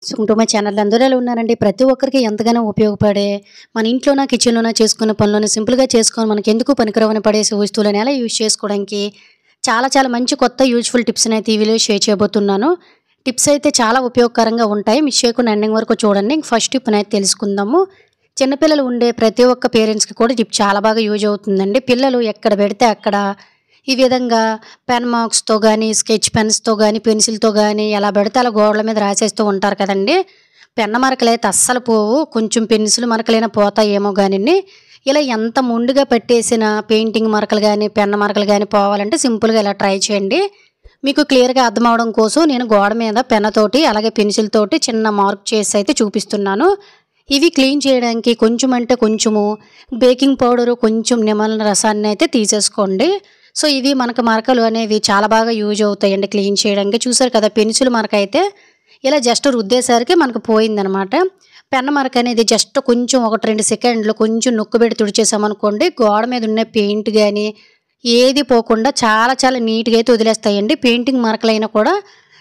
Welcome to my channel. అందరూ ఎలా ఉన్నారండి? ప్రతి ఒక్కరికి ఎంతగానో ఉపయోగపడే మన ఇంట్లోన కిచెన్లోన చేసుకునే పనులను సింపుల్గా చేసుకొని మనకి ఎందుకు పనికిరావని పడేసే వస్తువులను ఎలా యూజ్ చేసుకోవడానికి చాలా మంచి కొత్త యూజ్ఫుల్ టిప్స్ని అయితే ఈ వీడియో షేర్ చేయబోతున్నాను. టిప్స్ అయితే చాలా ఉపయోగకరంగా ఉంటాయి. మిస్ చేయకుండా ఎండింగ్ వరకు చూడండి. ఫస్ట్ టిప్ అయితే తెలుసుకుందాము. చిన్నపిల్లలు ఉండే ప్రతి ఒక్క పేరెంట్స్కి కూడా టిప్ చాలా బాగా యూజ్ అవుతుందండి. పిల్లలు ఎక్కడ పెడితే అక్కడ ఈ విధంగా పెన్ మార్క్స్తో కానీ, స్కెచ్ పెన్స్తో కానీ, పెన్సిల్తో కానీ ఎలా పెడితే అలా గోడల మీద రాసేస్తూ ఉంటారు కదండి. పెన్న మరకలు అయితే అస్సలు పోవు, కొంచెం పెన్సిల్ మరకలైనా పోతాయేమో కానీ ఇలా ఎంత ముందుగా పెట్టేసిన పెయింటింగ్ మరకలు కానీ, పెన్న మరకలు కానీ పోవాలంటే సింపుల్గా ఇలా ట్రై చేయండి. మీకు క్లియర్గా అర్థం అవడం కోసం నేను గోడ మీద పెన్నతోటి అలాగే పెన్సిల్ తోటి చిన్న మార్క్ చేసి అయితే చూపిస్తున్నాను. ఇవి క్లీన్ చేయడానికి కొంచెం అంటే కొంచెము బేకింగ్ పౌడరు, కొంచెం నిమ్మల రసాన్ని అయితే తీసేసుకోండి. సో ఇవి మనకు మరకలు అనేవి చాలా బాగా యూజ్ అవుతాయండి క్లీన్ చేయడానికి. చూసారు కదా, పెన్సిల్ మరక అయితే ఇలా జస్ట్ రుద్దేసరికి మనకు పోయిందనమాట. పెన్న మరక అనేది జస్ట్ కొంచెం 1-2 సెకండ్లు కొంచెం నొక్కు పెట్టి తుడిచేసామనుకోండి, గోడ మీద ఉన్న పెయింట్ కానీ ఏది పోకుండా చాలా నీట్గా అయితే వదిలేస్తాయండి. పెయింటింగ్ మరకలైనా కూడా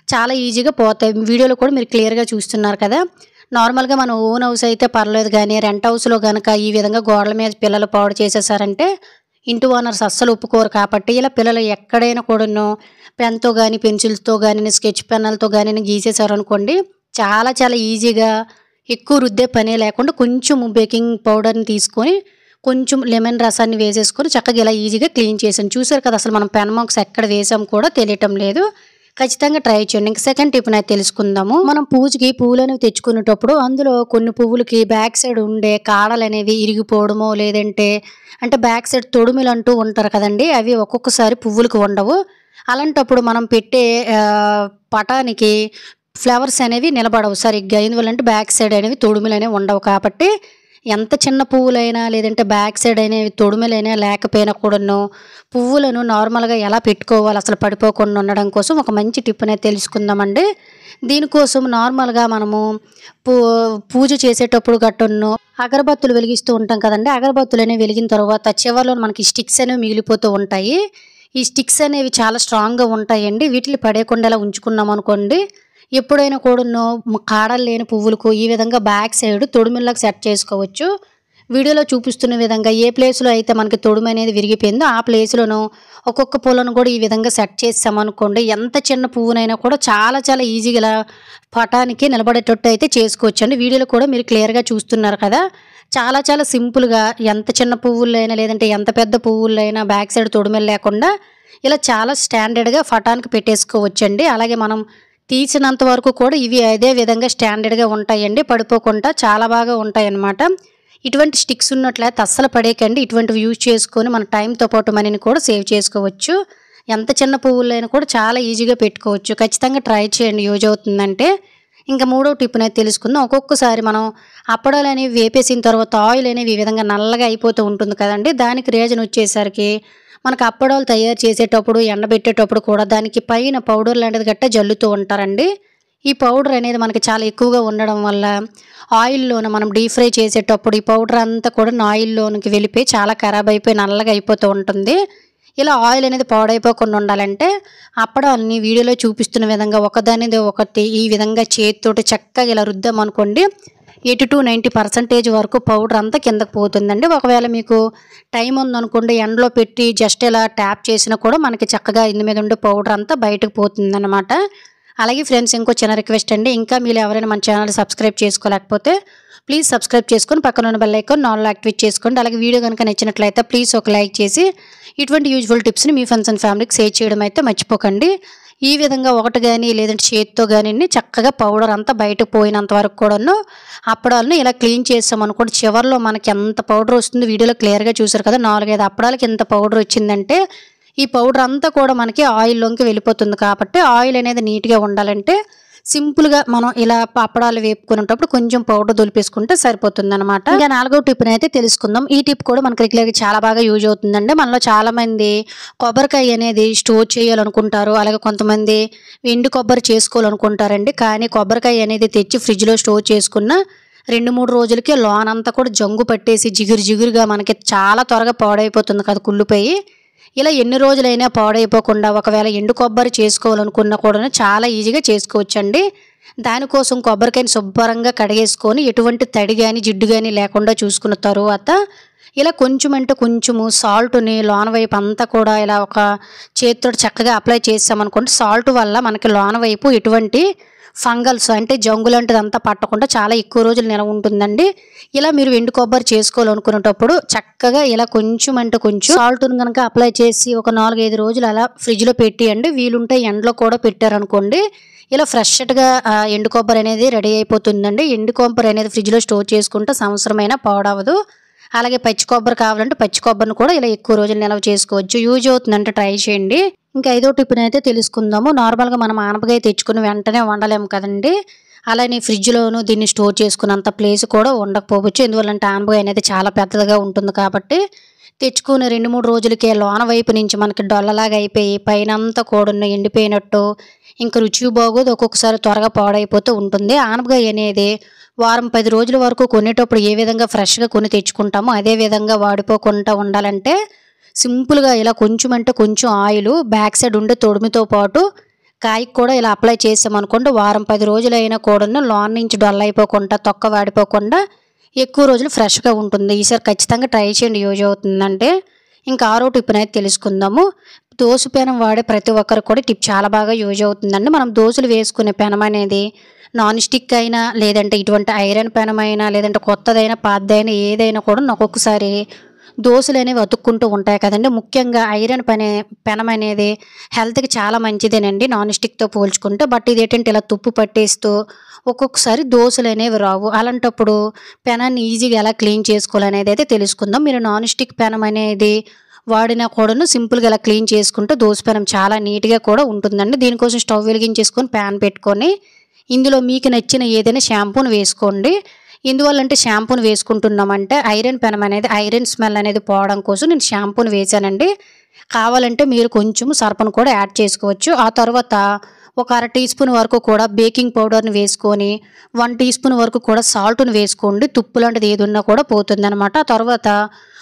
చాలా ఈజీగా పోతాయి. వీడియోలో కూడా మీరు క్లియర్గా చూస్తున్నారు కదా. నార్మల్గా మన ఓన్ హౌస్ అయితే పర్లేదు, కానీ రెంట్ హౌస్లో కనుక ఈ విధంగా గోడల మీద పిల్లలు పాడు చేసేసారంటే ఇంటి ఓనర్స్ అస్సలు ఒప్పుకోరు. కాబట్టి ఇలా పిల్లలు ఎక్కడైనా కూడాను పెన్తో కానీ, పెన్సిల్స్తో కానీ, స్కెచ్ పెన్నులతో కానీ గీసేసారు అనుకోండి, చాలా ఈజీగా ఎక్కువ రుద్దే పనే లేకుండా కొంచెం బేకింగ్ పౌడర్ని తీసుకొని కొంచెం లెమన్ రసాన్ని వేసేసుకొని చక్కగా ఇలా ఈజీగా క్లీన్ చేసాను. చూసారు కదా, అసలు మనం పెన్ మార్క్స్ ఎక్కడ వేసాం కూడా తెలియటం లేదు. ఖచ్చితంగా ట్రై చేయండి. ఇంకా సెకండ్ టిప్ అయితే తెలుసుకుందాము. మనం పూజకి పువ్వులు అనేవి తెచ్చుకునేటప్పుడు అందులో కొన్ని పువ్వులకి బ్యాక్ సైడ్ ఉండే కాడలు అనేవి ఇరిగిపోవడమో, లేదంటే అంటే బ్యాక్ సైడ్ తొడుములు అంటూ ఉంటారు కదండి, అవి ఒక్కొక్కసారి పువ్వులకు ఉండవు. అలాంటప్పుడు మనం పెట్టే పటానికి ఫ్లవర్స్ అనేవి నిలబడవు సరిగ్గా. ఎందువల్లంటే బ్యాక్ సైడ్ అనేవి తొడుములు అనేవి ఉండవు. కాబట్టి ఎంత చిన్న పువ్వులైనా లేదంటే బ్యాక్ సైడ్ అనేవి తొడుములైనా లేకపోయినా కూడాను పువ్వులను నార్మల్గా ఎలా పెట్టుకోవాలి అసలు పడిపోకుండా ఉండడం కోసం ఒక మంచి టిప్ అనేది తెలుసుకుందామండి. దీనికోసం నార్మల్గా మనము పూజ చేసేటప్పుడు గట్టును అగరబత్తులు వెలిగిస్తూ ఉంటాం కదండి. అగరబత్తులు అనేవి వెలిగిన తర్వాత చివరిలో మనకి స్టిక్స్ అనేవి మిగిలిపోతూ ఉంటాయి. ఈ స్టిక్స్ అనేవి చాలా స్ట్రాంగ్గా ఉంటాయండి. వీటిని పడేయకుండా ఇలా ఉంచుకున్నాం అనుకోండి, ఎప్పుడైనా కూడాను కాడలు లేని పువ్వులకు ఈ విధంగా బ్యాక్ సైడ్ తొడుమిళ్ళకి సెట్ చేసుకోవచ్చు. వీడియోలో చూపిస్తున్న విధంగా ఏ ప్లేస్లో అయితే మనకి తొడుము అనేది విరిగిపోయిందో ఆ ప్లేస్లోనూ ఒక్కొక్క పూలను కూడా ఈ విధంగా సెట్ చేసామనుకోండి, ఎంత చిన్న పువ్వునైనా కూడా చాలా ఈజీగా పటానికి నిలబడేటట్టు అయితే చేసుకోవచ్చు అండి. వీడియోలో కూడా మీరు క్లియర్గా చూస్తున్నారు కదా. చాలా సింపుల్గా ఎంత చిన్న పువ్వులైనా లేదంటే ఎంత పెద్ద పువ్వులైనా బ్యాక్ సైడ్ తొడుమిలు లేకుండా ఇలా చాలా స్టాండర్డ్గా పటానికి పెట్టేసుకోవచ్చండి. అలాగే మనం తీసినంత వరకు కూడా ఇవి అదే విధంగా స్టాండర్డ్గా ఉంటాయండి, పడిపోకుండా చాలా బాగా ఉంటాయి అన్నమాట. ఇటువంటి స్టిక్స్ ఉన్నట్లయితే అస్సలు పడేయకండి. ఇటువంటివి యూజ్ చేసుకొని మన టైంతో పాటు మనీని కూడా సేవ్ చేసుకోవచ్చు. ఎంత చిన్న పువ్వులైనా కూడా చాలా ఈజీగా పెట్టుకోవచ్చు. ఖచ్చితంగా ట్రై చేయండి, యూజ్ అవుతుందంటే. ఇంకా మూడో టిప్ అనేది తెలుసుకుందాం. ఒక్కొక్కసారి మనం అప్పడాలు అనేవి వేపేసిన తర్వాత ఆయిల్ అనేవి ఈ విధంగా నల్లగా అయిపోతూ ఉంటుంది కదండి. దానికి రీజన్ వచ్చేసరికి మనకు అప్పడాలు తయారు చేసేటప్పుడు ఎండబెట్టేటప్పుడు కూడా దానికి పైన పౌడర్ లాంటిది గట్టా జల్లుతూ ఉంటారండి. ఈ పౌడర్ అనేది మనకి చాలా ఎక్కువగా ఉండడం వల్ల ఆయిల్లోన మనం డీప్ ఫ్రై చేసేటప్పుడు ఈ పౌడర్ అంతా కూడా ఆయిల్లోనికి వెళ్ళిపోయి చాలా ఖరాబ్ అయిపోయి నల్లగా అయిపోతూ ఉంటుంది. ఇలా ఆయిల్ అనేది పాడైపోకుండా ఉండాలంటే అప్పడాలని వీడియోలో చూపిస్తున్న విధంగా ఒకదానిది ఒకటి ఈ విధంగా చేతితోటి చక్కగా ఇలా రుద్దామనుకోండి, 80-90% వరకు పౌడర్ అంతా కిందకు పోతుందండి. ఒకవేళ మీకు టైం ఉందనుకోండి, ఎండలో పెట్టి జస్ట్ ఇలా ట్యాప్ చేసినా కూడా మనకి చక్కగా ఇందు మీద ఉండే పౌడర్ అంతా బయటకు పోతుందన్నమాట. అలాగే ఫ్రెండ్స్, ఇంకో చిన్న రిక్వెస్ట్ అండి, ఇంకా మీరు ఎవరైనా మన ఛానల్ సబ్స్క్రైబ్ చేసుకోలేకపోతే ప్లీజ్ సబ్స్క్రైబ్ చేసుకొని పక్కన ఉన్న బెల్ ఐకాన్ ఆల్ యాక్టివేట్ చేసుకోండి. అలాగే వీడియో కనుక నచ్చినట్లయితే ప్లీజ్ ఒక లైక్ చేసి ఇటువంటి యూజ్ఫుల్ టిప్స్ని మీ ఫ్రెండ్స్ అండ్ ఫ్యామిలీకి షేర్ చేయడం అయితే మర్చిపోకండి. ఈ విధంగా ఒకటి కానీ లేదంటే చేతితో కానీ చక్కగా పౌడర్ అంతా బయటకు పోయినంత వరకు కూడాను అప్పడాలను ఇలా క్లీన్ చేస్తామనుకోండి, చివరిలో మనకి ఎంత పౌడర్ వస్తుంది వీడియోలో క్లియర్గా చూసారు కదా. 4-5 అప్పడాలకి ఎంత పౌడర్ వచ్చిందంటే ఈ పౌడర్ అంతా కూడా మనకి ఆయిల్లోకి వెళ్ళిపోతుంది. కాబట్టి ఆయిల్ అనేది నీట్గా ఉండాలంటే సింపుల్గా మనం ఇలా అప్పడాలు వేపుకునేటప్పుడు కొంచెం పౌడర్ దులిపేసుకుంటే సరిపోతుంది అనమాట. ఇంకా 4వ టిప్ని అయితే తెలుసుకుందాం. ఈ టిప్ కూడా మనకి రెగ్యులర్గా చాలా బాగా యూజ్ అవుతుందండి. మనలో చాలామంది కొబ్బరికాయ అనేది స్టోర్ చేయాలనుకుంటారు, అలాగే కొంతమంది ఎండు కొబ్బరి చేసుకోవాలనుకుంటారండి. కానీ కొబ్బరికాయ అనేది తెచ్చి ఫ్రిడ్జ్లో స్టోర్ చేసుకున్న 2-3 రోజులకి లోనంతా కూడా జంగు పట్టేసి జిగురుగా మనకి చాలా త్వరగా పాడైపోతుంది కదా కుళ్ళిపోయి. ఇలా ఎన్ని రోజులైనా పాడైపోకుండా ఒకవేళ ఎండు కొబ్బరి చేసుకోవాలనుకున్నా కూడా చాలా ఈజీగా చేసుకోవచ్చండి. దానికోసం కొబ్బరికాయని శుభ్రంగా కడిగేసుకొని ఎటువంటి తడి గాని, జిడ్డు గాని లేకుండా చూసుకున్న తరువాత ఇలా కొంచెం అంటే కొంచెము సాల్ట్‌ని లోన వైపు అంతా కూడా ఇలా ఒక చేత్తోటి చక్కగా అప్లై చేసామనుకోండి, సాల్ట్ వల్ల మనకి లోన వైపు ఎటువంటి ఫంగల్స్ అంటే జంగు లాంటిదంతా పట్టకుండా చాలా ఎక్కువ రోజులు నిలవ ఉంటుందండి. ఇలా మీరు ఎండు కొబ్బరి చేసుకోవాలనుకునేటప్పుడు చక్కగా ఇలా కొంచెం అంటే కొంచెం సాల్ట్‌ని గనక అప్లై చేసి ఒక 4, 5 రోజులు అలా ఫ్రిడ్జ్‌లో పెట్టియండి. వీలుంటే ఎండలో కూడా పెట్టారనుకోండి, ఇలా ఫ్రెష్‌గా ఎండు కొబ్బరి అనేది రెడీ అయిపోతుందండి. ఎండు కొబ్బరి అనేది ఫ్రిడ్జ్‌లో స్టోర్ చేసుకుంటే సంవత్సరమైనా పాడవదు. అలాగే పచ్చి కొబ్బరి కావాలంటే పచ్చి కొబ్బరిని కూడా ఇలా ఎక్కువ రోజులు నిల్వ చేసుకోవచ్చు. యూజ్ అవుతుందంటే ట్రై చేయండి. ఇంకా ఐదో టిప్‌నైతే తెలుసుకుందాము. నార్మల్‌గా మనం ఆనపకాయ తెచ్చుకుని వెంటనే వండలేము కదండీ! అలానే ఫ్రిడ్జ్‌లోను దీన్ని స్టోర్ చేసుకున్నంత ప్లేస్ కూడా ఉండకపోవచ్చు. ఎందువల్లంటే ఆనపకాయ అనేది చాలా పెద్దదిగా ఉంటుంది కాబట్టి తెచ్చుకుని 2, 3 రోజులకే లోన వైపు నుంచి మనకి డొల్లలాగా అయిపోయి పైనంతా కూడాను ఎండిపోయినట్టు ఇంకా రుచి బాగోదు. ఒక్కొక్కసారి త్వరగా పాడైపోతూ ఉంటుంది. ఆనపకాయ అనేది వారం 10 రోజుల వరకు కొనేటప్పుడు ఏ విధంగా ఫ్రెష్‌గా కొని తెచ్చుకుంటామో అదే విధంగా వాడిపోకుండా ఉండాలంటే సింపుల్‌గా ఇలా కొంచెం అంటే కొంచెం ఆయిలు బ్యాక్ సైడ్ ఉండే తొడిమితో పాటు కాయకి కూడా ఇలా అప్లై చేసామనుకోండి, వారం 10 రోజులైనా కూడాను లోన నుంచి డొల్ల అయిపోకుండా, తొక్క వాడిపోకుండా ఎక్కువ రోజులు ఫ్రెష్‌గా ఉంటుంది. ఈసారి ఖచ్చితంగా ట్రై చేయండి, యూజ్ అవుతుందంటే. ఇంకా ఆరో టిప్‌నైతే తెలుసుకుందాము. దోస పెనం వాడే ప్రతి ఒక్కరికి కూడా టిప్ చాలా బాగా యూజ్ అవుతుందండి. మనం దోసలు వేసుకునే పెనం అనేది నాన్ స్టిక్ అయినా, లేదంటే ఇటువంటి ఐరన్ పెనం అయినా, లేదంటే కొత్తదైనా, పాతదైనా ఏదైనా కూడా ఒక్కొక్కసారి దోసలనేవి అతుక్కుంటూ ఉంటాయి కదండీ! ముఖ్యంగా ఐరన్ పెనం అనేది హెల్త్‌కి చాలా మంచిదేనండి నాన్ స్టిక్‌తో పోల్చుకుంటే. బట్ ఇదేంటంటే ఇలా తుప్పు పట్టేస్తూ ఒక్కొక్కసారి దోసలనేవి రావు. అలాంటప్పుడు పెనాన్ని ఈజీగా ఎలా క్లీన్ చేసుకోవాలనేదైతే తెలుసుకుందాం. మీరు నాన్ స్టిక్ పెనం అనేది వాడినా కూడాను సింపుల్‌గా ఇలా క్లీన్ చేసుకుంటే దోస పెనం చాలా నీట్‌గా కూడా ఉంటుందండి. దీనికోసం స్టవ్ వెలిగించేసుకొని ప్యాన్ పెట్టుకొని ఇందులో మీకు నచ్చిన ఏదైనా షాంపూని వేసుకోండి. ఎందువల్లంటే షాంపూని వేసుకుంటున్నామంటే ఐరన్ పెనం అనేది ఐరన్ స్మెల్ అనేది పోవడం కోసం నేను షాంపూని వేశానండి. కావాలంటే మీరు కొంచెం సర్ఫను కూడా యాడ్ చేసుకోవచ్చు. ఆ తర్వాత ఒక అర టీ స్పూన్ వరకు కూడా బేకింగ్ పౌడర్‌ని వేసుకొని 1 టీ స్పూన్ వరకు కూడా సాల్ట్‌ని వేసుకోండి. తుప్పు లాంటిది ఏదున్నా కూడా పోతుందనమాట. ఆ తర్వాత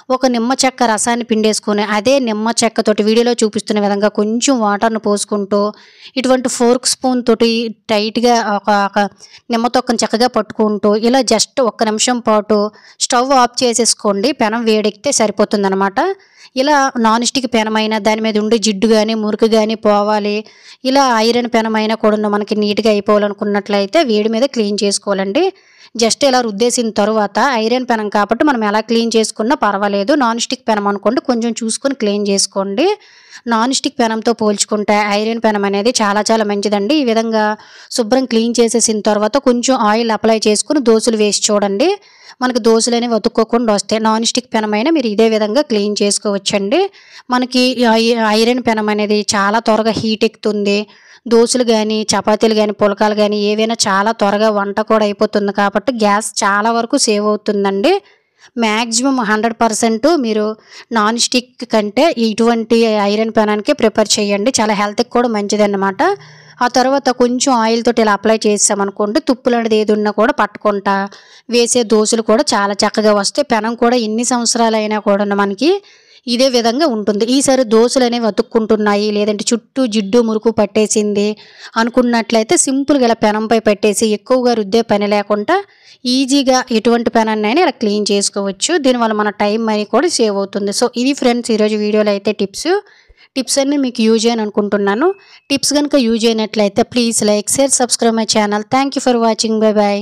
ఒక నిమ్మ చెక్క రసాన్ని పిండేసుకొని అదే నిమ్మ చెక్కతోటి వీడియోలో చూపిస్తున్న విధంగా కొంచెం వాటర్‌ని పోసుకుంటూ ఇటువంటి ఫోర్క్ స్పూన్ తోటి టైట్‌గా ఒక నిమ్మ తొక్కని చక్కగా పట్టుకుంటూ ఇలా జస్ట్ ఒక్క నిమిషం పాటు స్టవ్ ఆఫ్ చేసేసుకోండి. పెనం వేడెక్కితే సరిపోతుందనమాట. ఇలా నాన్ స్టిక్ పెనమైనా దాని మీద ఉండే జిడ్డు గాని, మురికి గాని పోవాలి. ఇలా ఐరన్ పెనమైనా కూడా మనకి నీట్‌గా అయిపోవాలనుకున్నట్లయితే వేడి మీద క్లీన్ చేసుకోవాలండి. జస్ట్ ఇలా రుద్దేసిన తరువాత ఐరన్ పెనం కాబట్టి మనం ఎలా క్లీన్ చేసుకున్నా పర్వాలేదు. నాన్ స్టిక్ పెనం అనుకోండి కొంచెం చూసుకొని క్లీన్ చేసుకోండి. నాన్ స్టిక్ పెనంతో పోల్చుకుంటే ఐరన్ పెనం అనేది చాలా చాలా మంచిదండి. ఈ విధంగా శుభ్రం క్లీన్ చేసేసిన తర్వాత కొంచెం ఆయిల్ అప్లై చేసుకొని దోసలు వేసి చూడండి. మనకు దోసలనేవి అతుక్కోకుండా వస్తాయి. నాన్ స్టిక్ పెనమైనా మీరు ఇదే విధంగా క్లీన్ చేసుకోవచ్చండి. మనకి ఐరన్ పెనం అనేది చాలా త్వరగా హీట్ ఎక్కుతుంది. దోసలు గానీ, చపాతీలు గానీ, పుల్కాలు గానీ ఏవైనా చాలా త్వరగా వంట కూడా అయిపోతుంది కాబట్టి గ్యాస్ చాలా వరకు సేవ్ అవుతుందండి. మ్యాక్సిమం 100% మీరు నాన్ స్టిక్ కంటే ఇటువంటి ఐరన్ పెనానికే ప్రిఫర్ చేయండి. చాలా హెల్త్‌కి కూడా మంచిదన్నమాట. ఆ తర్వాత కొంచెం ఆయిల్ తోటి ఇలా అప్లై చేసామనుకోండి, తుప్పు లాంటిది ఏది ఉన్నా కూడా పట్టకుండా వేసే దోసలు కూడా చాలా చక్కగా వస్తాయి. పెనం కూడా ఎన్ని సంవత్సరాలైనా కూడా మనకి ఇదే విధంగా ఉంటుంది. ఈసారి దోసలనేవి అతుక్కుంటున్నాయి, లేదంటే చుట్టూ జిడ్డు, మురుకు పట్టేసింది అనుకున్నట్లయితే సింపుల్‌గా ఇలా పెనంపై పెట్టేసి ఎక్కువగా రుద్దే పని లేకుండా ఈజీగా ఎటువంటి పెనాన్నైనా ఇలా క్లీన్ చేసుకోవచ్చు. దీనివల్ల మన టైం మనీ కూడా సేవ్ అవుతుంది. సో ఇది ఫ్రెండ్స్ ఈరోజు వీడియోలో అయితే టిప్స్ అన్నీ మీకు యూజ్ అయ్యాయి అనుకుంటున్నాను. టిప్స్ కనుక యూజ్ అయినట్లయితే please like, share, subscribe my channel. Thank you for watching. Bye bye.